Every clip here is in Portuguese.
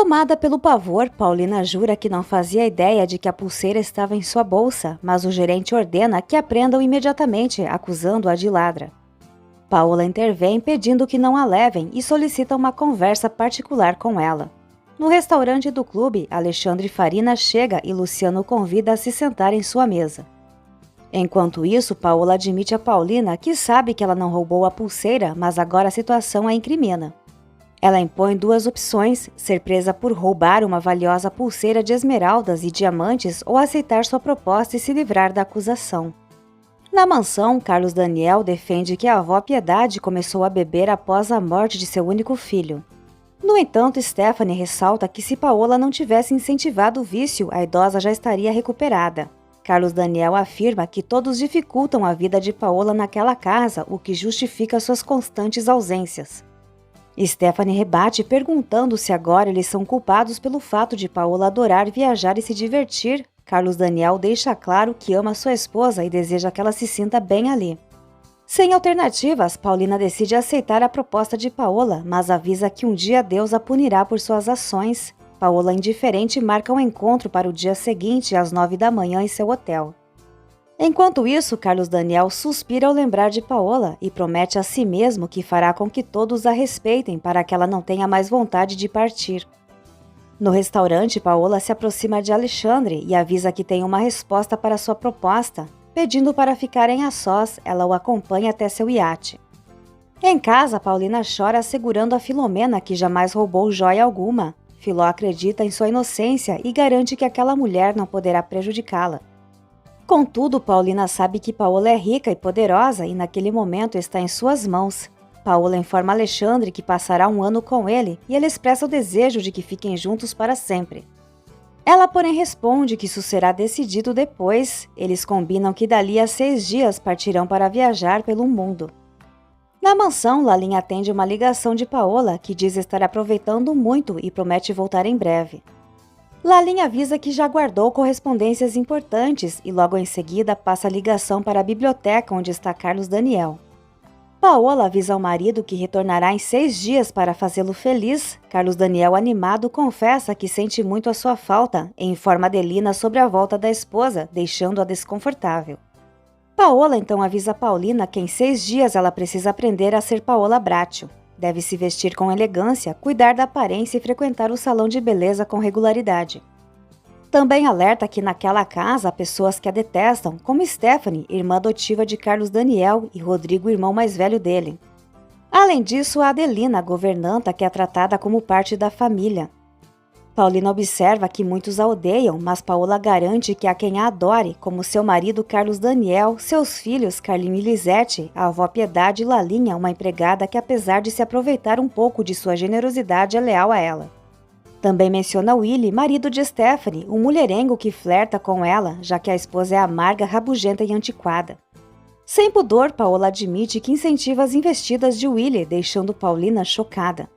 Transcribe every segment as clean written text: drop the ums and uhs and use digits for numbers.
Tomada pelo pavor, Paulina jura que não fazia ideia de que a pulseira estava em sua bolsa, mas o gerente ordena que a prendam imediatamente, acusando-a de ladra. Paola intervém pedindo que não a levem e solicita uma conversa particular com ela. No restaurante do clube, Alexandre Farina chega e Luciano o convida a se sentar em sua mesa. Enquanto isso, Paola admite a Paulina que sabe que ela não roubou a pulseira, mas agora a situação a incrimina. Ela impõe duas opções: ser presa por roubar uma valiosa pulseira de esmeraldas e diamantes ou aceitar sua proposta e se livrar da acusação. Na mansão, Carlos Daniel defende que a avó Piedade começou a beber após a morte de seu único filho. No entanto, Stephanie ressalta que se Paola não tivesse incentivado o vício, a idosa já estaria recuperada. Carlos Daniel afirma que todos dificultam a vida de Paola naquela casa, o que justifica suas constantes ausências. Stephanie rebate perguntando se agora eles são culpados pelo fato de Paola adorar viajar e se divertir. Carlos Daniel deixa claro que ama sua esposa e deseja que ela se sinta bem ali. Sem alternativas, Paulina decide aceitar a proposta de Paola, mas avisa que um dia Deus a punirá por suas ações. Paola, indiferente, marca um encontro para o dia seguinte, às 9 da manhã, em seu hotel. Enquanto isso, Carlos Daniel suspira ao lembrar de Paola e promete a si mesmo que fará com que todos a respeitem para que ela não tenha mais vontade de partir. No restaurante, Paola se aproxima de Alexandre e avisa que tem uma resposta para sua proposta. Pedindo para ficarem a sós, ela o acompanha até seu iate. Em casa, Paulina chora segurando a Filomena, que jamais roubou joia alguma. Filó acredita em sua inocência e garante que aquela mulher não poderá prejudicá-la. Contudo, Paulina sabe que Paola é rica e poderosa e naquele momento está em suas mãos. Paola informa Alexandre que passará um ano com ele e ele expressa o desejo de que fiquem juntos para sempre. Ela, porém, responde que isso será decidido depois. Eles combinam que dali a 6 dias partirão para viajar pelo mundo. Na mansão, Lalin atende uma ligação de Paola, que diz estar aproveitando muito e promete voltar em breve. Lalin avisa que já guardou correspondências importantes e logo em seguida passa a ligação para a biblioteca onde está Carlos Daniel. Paola avisa ao marido que retornará em 6 dias para fazê-lo feliz. Carlos Daniel, animado, confessa que sente muito a sua falta e informa Adelina sobre a volta da esposa, deixando-a desconfortável. Paola então avisa Paulina que em 6 dias ela precisa aprender a ser Paola Bracho. Deve se vestir com elegância, cuidar da aparência e frequentar o salão de beleza com regularidade. Também alerta que naquela casa há pessoas que a detestam, como Stephanie, irmã adotiva de Carlos Daniel, e Rodrigo, irmão mais velho dele. Além disso, há Adelina, a governanta, que é tratada como parte da família. Paulina observa que muitos a odeiam, mas Paola garante que há quem a adore, como seu marido Carlos Daniel, seus filhos Carlinho e Lisete, a avó Piedade e Lalinha, uma empregada que, apesar de se aproveitar um pouco de sua generosidade, é leal a ela. Também menciona Willy, marido de Stephanie, um mulherengo que flerta com ela, já que a esposa é amarga, rabugenta e antiquada. Sem pudor, Paola admite que incentiva as investidas de Willy, deixando Paulina chocada.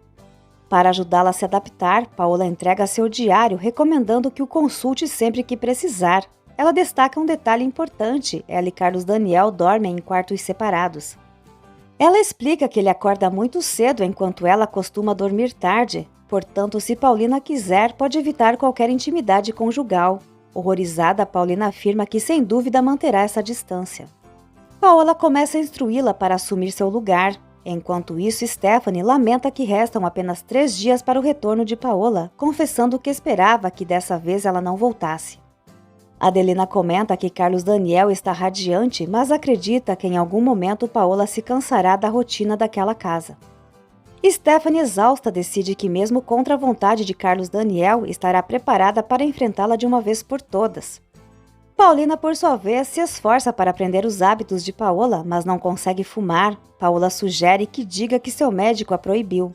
Para ajudá-la a se adaptar, Paola entrega seu diário, recomendando que o consulte sempre que precisar. Ela destaca um detalhe importante: ela e Carlos Daniel dormem em quartos separados. Ela explica que ele acorda muito cedo enquanto ela costuma dormir tarde. Portanto, se Paulina quiser, pode evitar qualquer intimidade conjugal. Horrorizada, Paulina afirma que sem dúvida manterá essa distância. Paola começa a instruí-la para assumir seu lugar. Enquanto isso, Stephanie lamenta que restam apenas 3 dias para o retorno de Paola, confessando que esperava que dessa vez ela não voltasse. Adelina comenta que Carlos Daniel está radiante, mas acredita que em algum momento Paola se cansará da rotina daquela casa. Stephanie, exausta, decide que mesmo contra a vontade de Carlos Daniel, estará preparada para enfrentá-la de uma vez por todas. Paulina, por sua vez, se esforça para aprender os hábitos de Paola, mas não consegue fumar. Paola sugere que diga que seu médico a proibiu.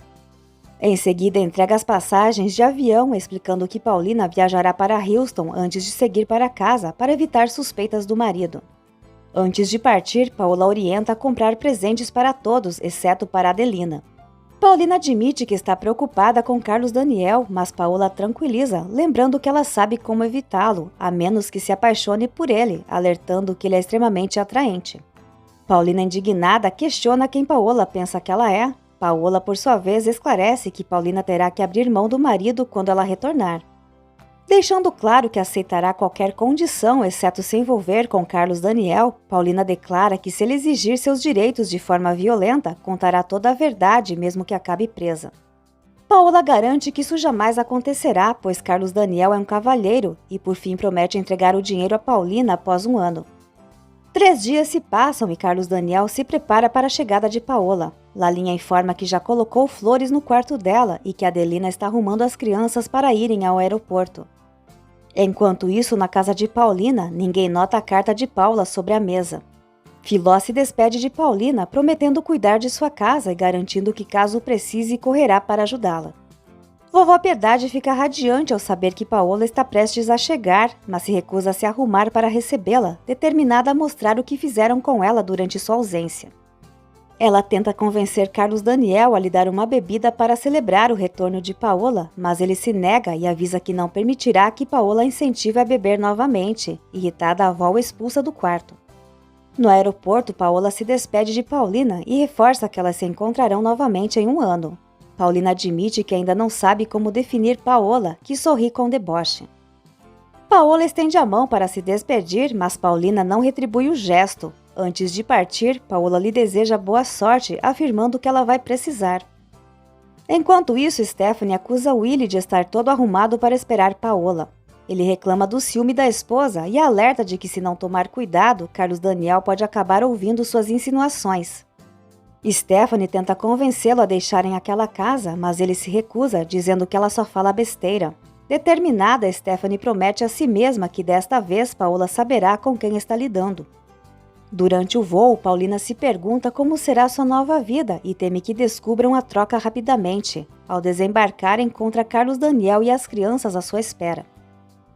Em seguida, entrega as passagens de avião, explicando que Paulina viajará para Houston antes de seguir para casa para evitar suspeitas do marido. Antes de partir, Paola orienta a comprar presentes para todos, exceto para Adelina. Paulina admite que está preocupada com Carlos Daniel, mas Paola tranquiliza, lembrando que ela sabe como evitá-lo, a menos que se apaixone por ele, alertando que ele é extremamente atraente. Paulina, indignada, questiona quem Paola pensa que ela é. Paola, por sua vez, esclarece que Paulina terá que abrir mão do marido quando ela retornar. Deixando claro que aceitará qualquer condição, exceto se envolver com Carlos Daniel, Paulina declara que se ele exigir seus direitos de forma violenta, contará toda a verdade, mesmo que acabe presa. Paola garante que isso jamais acontecerá, pois Carlos Daniel é um cavalheiro e, por fim, promete entregar o dinheiro a Paulina após um ano. 3 dias se passam e Carlos Daniel se prepara para a chegada de Paola. Lalinha informa que já colocou flores no quarto dela e que Adelina está arrumando as crianças para irem ao aeroporto. Enquanto isso, na casa de Paulina, ninguém nota a carta de Paula sobre a mesa. Filó se despede de Paulina, prometendo cuidar de sua casa e garantindo que, caso precise, correrá para ajudá-la. Vovó Piedade fica radiante ao saber que Paola está prestes a chegar, mas se recusa a se arrumar para recebê-la, determinada a mostrar o que fizeram com ela durante sua ausência. Ela tenta convencer Carlos Daniel a lhe dar uma bebida para celebrar o retorno de Paola, mas ele se nega e avisa que não permitirá que Paola incentive a beber novamente. Irritada, a avó o expulsa do quarto. No aeroporto, Paola se despede de Paulina e reforça que elas se encontrarão novamente em um ano. Paulina admite que ainda não sabe como definir Paola, que sorri com deboche. Paola estende a mão para se despedir, mas Paulina não retribui o gesto. Antes de partir, Paola lhe deseja boa sorte, afirmando que ela vai precisar. Enquanto isso, Stephanie acusa Willie de estar todo arrumado para esperar Paola. Ele reclama do ciúme da esposa e alerta de que, se não tomar cuidado, Carlos Daniel pode acabar ouvindo suas insinuações. Stephanie tenta convencê-lo a deixarem aquela casa, mas ele se recusa, dizendo que ela só fala besteira. Determinada, Stephanie promete a si mesma que desta vez Paola saberá com quem está lidando. Durante o voo, Paulina se pergunta como será sua nova vida e teme que descubram a troca rapidamente. Ao desembarcar, encontra Carlos Daniel e as crianças à sua espera.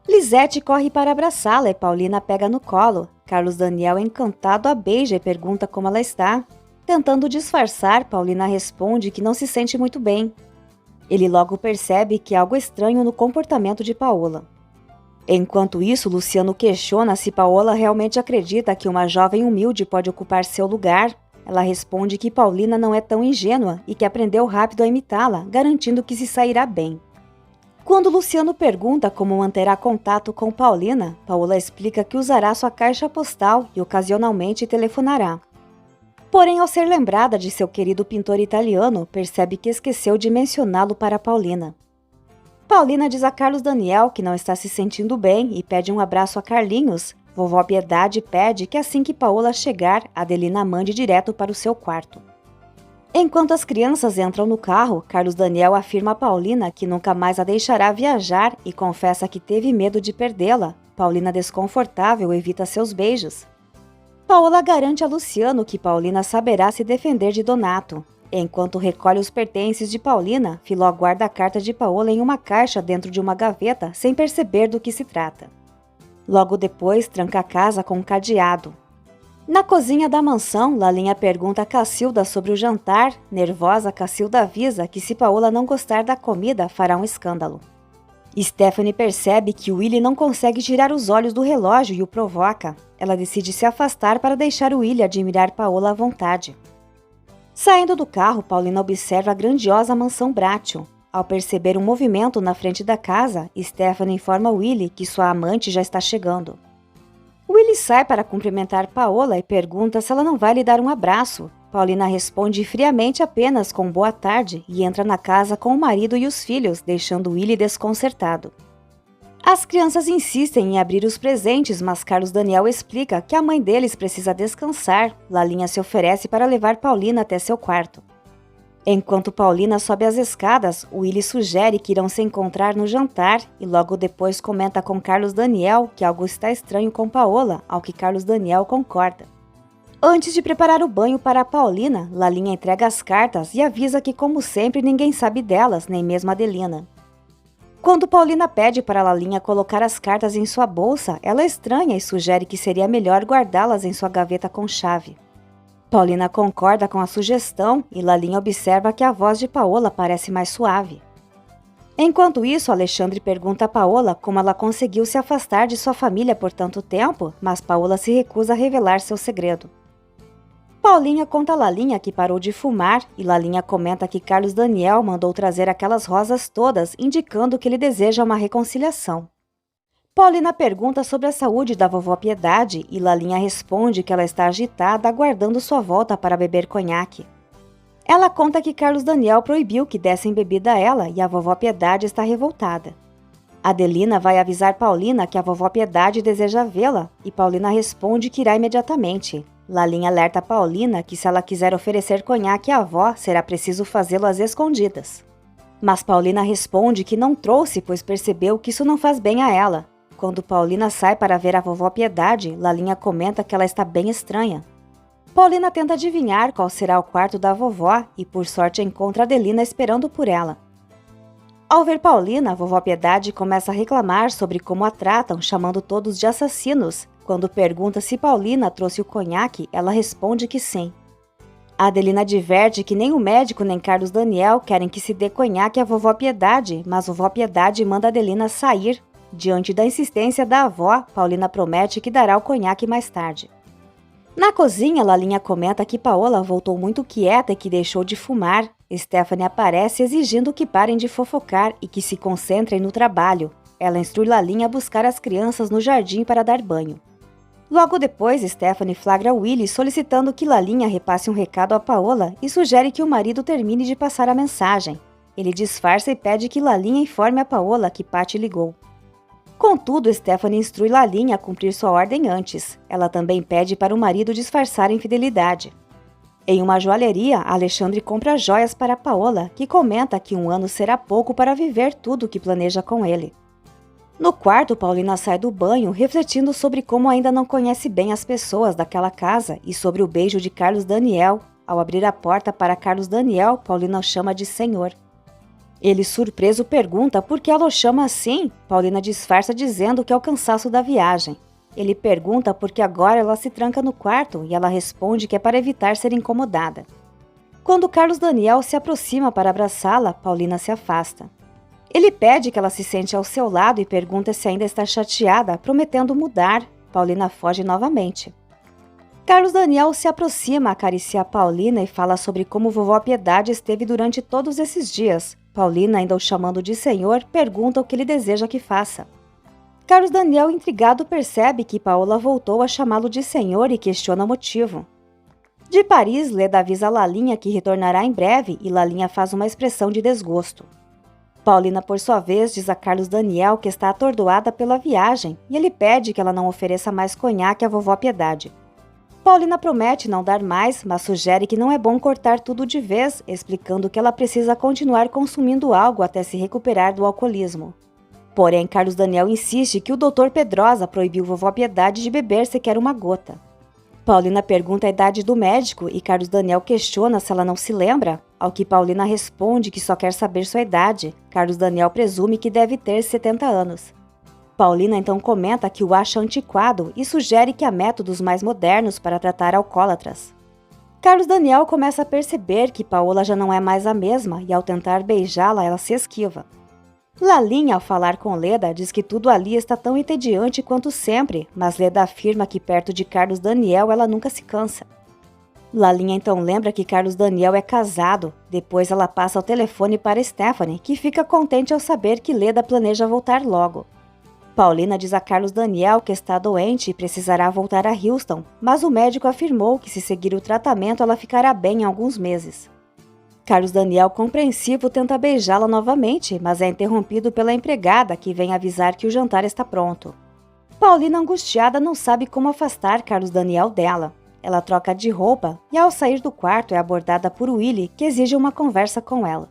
Lisete corre para abraçá-la e Paulina pega no colo. Carlos Daniel, encantado, a beija e pergunta como ela está. Tentando disfarçar, Paulina responde que não se sente muito bem. Ele logo percebe que há algo estranho no comportamento de Paola. Enquanto isso, Luciano questiona se Paola realmente acredita que uma jovem humilde pode ocupar seu lugar. Ela responde que Paulina não é tão ingênua e que aprendeu rápido a imitá-la, garantindo que se sairá bem. Quando Luciano pergunta como manterá contato com Paulina, Paola explica que usará sua caixa postal e ocasionalmente telefonará. Porém, ao ser lembrada de seu querido pintor italiano, percebe que esqueceu de mencioná-lo para Paulina. Paulina diz a Carlos Daniel que não está se sentindo bem e pede um abraço a Carlinhos. Vovó Piedade pede que assim que Paola chegar, Adelina mande direto para o seu quarto. Enquanto as crianças entram no carro, Carlos Daniel afirma a Paulina que nunca mais a deixará viajar e confessa que teve medo de perdê-la. Paulina, desconfortável, evita seus beijos. Paola garante a Luciano que Paulina saberá se defender de Donato. Enquanto recolhe os pertences de Paulina, Filó guarda a carta de Paola em uma caixa dentro de uma gaveta, sem perceber do que se trata. Logo depois, tranca a casa com um cadeado. Na cozinha da mansão, Lalinha pergunta a Cacilda sobre o jantar. Nervosa, Cacilda avisa que se Paola não gostar da comida, fará um escândalo. Stephanie percebe que Willie não consegue tirar os olhos do relógio e o provoca. Ela decide se afastar para deixar Willie admirar Paola à vontade. Saindo do carro, Paulina observa a grandiosa mansão Bratio. Ao perceber um movimento na frente da casa, Stephanie informa Willie que sua amante já está chegando. Willie sai para cumprimentar Paola e pergunta se ela não vai lhe dar um abraço. Paulina responde friamente apenas com boa tarde e entra na casa com o marido e os filhos, deixando Willie desconcertado. As crianças insistem em abrir os presentes, mas Carlos Daniel explica que a mãe deles precisa descansar. Lalinha se oferece para levar Paulina até seu quarto. Enquanto Paulina sobe as escadas, Willie sugere que irão se encontrar no jantar e logo depois comenta com Carlos Daniel que algo está estranho com Paola, ao que Carlos Daniel concorda. Antes de preparar o banho para Paulina, Lalinha entrega as cartas e avisa que, como sempre, ninguém sabe delas, nem mesmo Adelina. Quando Paulina pede para Lalinha colocar as cartas em sua bolsa, ela estranha e sugere que seria melhor guardá-las em sua gaveta com chave. Paulina concorda com a sugestão e Lalinha observa que a voz de Paola parece mais suave. Enquanto isso, Alexandre pergunta a Paola como ela conseguiu se afastar de sua família por tanto tempo, mas Paola se recusa a revelar seu segredo. Paulinha conta a Lalinha que parou de fumar e Lalinha comenta que Carlos Daniel mandou trazer aquelas rosas todas, indicando que ele deseja uma reconciliação. Paulina pergunta sobre a saúde da vovó Piedade e Lalinha responde que ela está agitada aguardando sua volta para beber conhaque. Ela conta que Carlos Daniel proibiu que dessem bebida a ela e a vovó Piedade está revoltada. Adelina vai avisar Paulina que a vovó Piedade deseja vê-la e Paulina responde que irá imediatamente. Lalinha alerta Paulina que se ela quiser oferecer conhaque à avó, será preciso fazê-lo às escondidas. Mas Paulina responde que não trouxe, pois percebeu que isso não faz bem a ela. Quando Paulina sai para ver a vovó Piedade, Lalinha comenta que ela está bem estranha. Paulina tenta adivinhar qual será o quarto da vovó e por sorte encontra Adelina esperando por ela. Ao ver Paulina, a vovó Piedade começa a reclamar sobre como a tratam, chamando todos de assassinos. Quando pergunta se Paulina trouxe o conhaque, ela responde que sim. A Adelina adverte que nem o médico nem Carlos Daniel querem que se dê conhaque à vovó Piedade, mas vovó Piedade manda Adelina sair. Diante da insistência da avó, Paulina promete que dará o conhaque mais tarde. Na cozinha, Lalinha comenta que Paola voltou muito quieta e que deixou de fumar. Stephanie aparece exigindo que parem de fofocar e que se concentrem no trabalho. Ela instrui Lalinha a buscar as crianças no jardim para dar banho. Logo depois, Stephanie flagra Willy solicitando que Lalinha repasse um recado a Paola e sugere que o marido termine de passar a mensagem. Ele disfarça e pede que Lalinha informe a Paola que Patty ligou. Contudo, Stephanie instrui Lalinha a cumprir sua ordem antes. Ela também pede para o marido disfarçar a infidelidade. Em uma joalheria, Alexandre compra joias para Paola, que comenta que 1 ano será pouco para viver tudo o que planeja com ele. No quarto, Paulina sai do banho, refletindo sobre como ainda não conhece bem as pessoas daquela casa e sobre o beijo de Carlos Daniel. Ao abrir a porta para Carlos Daniel, Paulina o chama de senhor. Ele, surpreso, pergunta por que ela o chama assim. Paulina disfarça dizendo que é o cansaço da viagem. Ele pergunta por que agora ela se tranca no quarto e ela responde que é para evitar ser incomodada. Quando Carlos Daniel se aproxima para abraçá-la, Paulina se afasta. Ele pede que ela se sente ao seu lado e pergunta se ainda está chateada, prometendo mudar. Paulina foge novamente. Carlos Daniel se aproxima, acaricia Paulina e fala sobre como vovó Piedade esteve durante todos esses dias. Paulina, ainda o chamando de senhor, pergunta o que ele deseja que faça. Carlos Daniel, intrigado, percebe que Paola voltou a chamá-lo de senhor e questiona o motivo. De Paris, Leda avisa Lalinha que retornará em breve e Lalinha faz uma expressão de desgosto. Paulina, por sua vez, diz a Carlos Daniel que está atordoada pela viagem e ele pede que ela não ofereça mais conhaque à vovó Piedade. Paulina promete não dar mais, mas sugere que não é bom cortar tudo de vez, explicando que ela precisa continuar consumindo algo até se recuperar do alcoolismo. Porém, Carlos Daniel insiste que o Dr. Pedrosa proibiu vovó Piedade de beber sequer uma gota. Paulina pergunta a idade do médico e Carlos Daniel questiona se ela não se lembra, ao que Paulina responde que só quer saber sua idade. Carlos Daniel presume que deve ter 70 anos. Paulina então comenta que o acha antiquado e sugere que há métodos mais modernos para tratar alcoólatras. Carlos Daniel começa a perceber que Paola já não é mais a mesma e ao tentar beijá-la, ela se esquiva. Lalinha, ao falar com Leda, diz que tudo ali está tão entediante quanto sempre, mas Leda afirma que perto de Carlos Daniel ela nunca se cansa. Lalinha então lembra que Carlos Daniel é casado, depois ela passa o telefone para Stephanie, que fica contente ao saber que Leda planeja voltar logo. Paulina diz a Carlos Daniel que está doente e precisará voltar a Houston, mas o médico afirmou que se seguir o tratamento ela ficará bem em alguns meses. Carlos Daniel, compreensivo, tenta beijá-la novamente, mas é interrompido pela empregada, que vem avisar que o jantar está pronto. Paulina, angustiada, não sabe como afastar Carlos Daniel dela. Ela troca de roupa e, ao sair do quarto, é abordada por Willy, que exige uma conversa com ela.